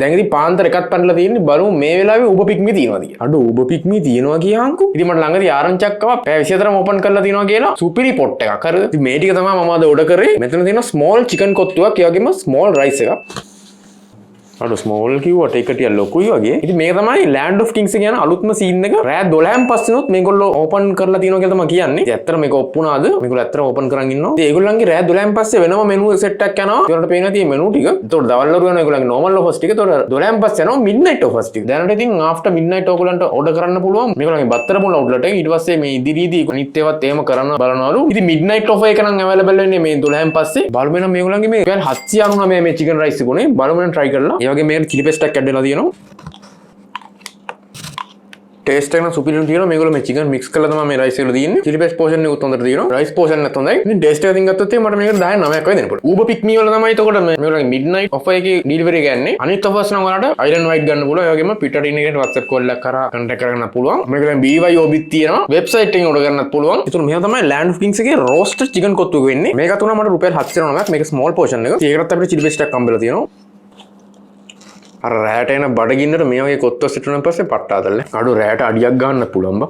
දැන් ඉතින් පාන්දර එකක් පැනලා තියෙන්නේ බලමු මේ වෙලාවේ උබ පික්මි තියනවාද කියලා. අඩෝ උබ පික්මි තියනවා කියහන්කෝ. ඉතින් මට ළඟදී ආරංචියක් ආවා පැය 24ම ඕපන් කරලා තියනවා කියලා සුපිරි පොට් එකක්. හරිද? ඉතින් මේ ටික තමයි මම අද ඕඩර් කරේ. මෙතන තියෙනවා ස්මෝල් චිකන් කොත්තුවක්, ඒ වගේම ස්මෝල් රයිස් එකක්. අඩෝ ස්මෝල් කිව්වට ඒක ටික ලොකුයි වගේ. ඉතින් මේක තමයි Land of Kings කියන අලුත්ම සීන් එක. රෑ 12න් පස්සෙනොත් මේගොල්ලෝ ඕපන් කරලා තියනවා කියලා තමයි කියන්නේ. ඉතින් ඇත්තට මේක ඔප්පුණාද? මේගොල්ලෝ ඇත්තට ඕපන් කරන් ඉන්නවා. ඉතින් ඒගොල්ලන්ගේ රෑ 12න් පස්සේ වෙනම මෙනු සෙට් එකක් යනවා. ඒකට පේනවා තියෙන මෙනු ටික. ඒතකොට දවල්වරු යනවා ඒගොල්ලන්ගේ normal offers ටික. ඒතකොට 12න් පස්සේ යනවා midnight offers ටික. දැනට ඉතින් after midnight ඕගොල්ලන්ට order කරන්න පුළුවන්. මේගොල්ලන්ගේ බත්තර මුල outlet එක. ඊට පස්සේ මේ ඉදිරියේදී අනිත් ඒවාත් එහෙම කරන්න බලනවලු. ඉතින් midnight offer එක නම් available වෙන්නේ මේ 12න් පස්සේ. බලමු නම් මේගොල්ලන්ගේ මේ 799 මේ chicken rice එක උනේ. බලමු නම් try කරලා. ඒ වගේ මේකට chili paste කැඩලා තියෙනවා. ටේස්ට් එක නම් සුපිරිම තියෙනවා. මේගොල්ලෝ මේ චිකන් මික්ස් කරලා තමයි මේ රයිස් එකල තියෙන්නේ. chili paste portion එකත් හොඳට තියෙනවා. රයිස් portion එකත් හොඳයි. ඉතින් ටේස්ට් එක අතින් ගත්තොත් මට මේකට 10 9ක් වගේ දෙන්න පුළුවන්. Uber pick me වල තමයි එතකොට මේගොල්ලෝගේ midnight offer එකේ delivery එක යන්නේ. අනිත් offers නම් වලට island wide ගන්න පුළුවන්. ඒ වගේම පිටට ඉන්න කෙනෙක් WhatsApp call එකක් කරා contact කරගන්න පුළුවන්. මේකෙන් BYOB තියෙනවා. website එකෙන් order කරන්නත් පුළුවන්. ඒතුළු මෙහෙම තමයි Land of Kings එකේ roasted chicken කොත්තුක වෙන්නේ. මේක තුන මට රුපියල් 709ක්. මේක small portion එක. ඒකටත් අපිට chili paste එකක් හම්බෙලා තියෙනවා. අර රෑට එන බඩගින්නට මේ වගේ කොත්තු සිටුනන් පස්සේ පට්ට ආදල්නේ. අඩු රෑට අඩියක් ගන්න පුළුවන් බා.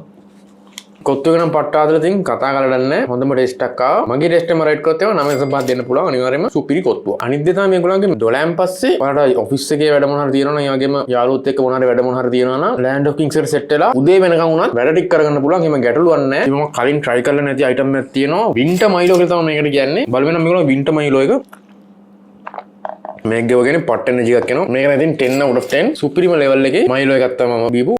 කොත්තු එක නම් පට්ට ආදලා තින් කතා කරලා නැහැ. හොඳම ටෙස්ට් එකක් ආවා. මගේ ටෙස්ට් එකම රයිට් කරොත් ඒවා 9.5 දෙන්න පුළුවන්. අනිවාර්යයෙන්ම සුපිරි කොත්තුවක්. අනිත් දේ තමයි මේගොල්ලන්ගේ 12න් පස්සේ ඔයාලට ඔෆිස් එකේ වැඩ මොන හරි තියෙනවා නම් ඒ වගේම යාළුවොත් එක්ක මොන හරි වැඩ මොන හරි තියෙනවා නම් Land of Kings එකට සෙට් වෙලා උදේ වෙනකන් උනත් වැඩ ටික කරගන්න පුළුවන්. එහෙම ගැටලුවක් නැහැ. මම කලින් try කරලා නැති item එකක් තියෙනවා. winter milo කියලා තමයි මේකට කියන්නේ. බලවෙන මේගොල්ලෝ winter milo එක මේක ගෙවගෙන පට් එනර්ජි එකක් එනවා. මේක නම් ඉතින් 10 out of 10 සුපිරිම ලෙවල් එකේ මයිලෝ එකක් තමයි මම බීපු.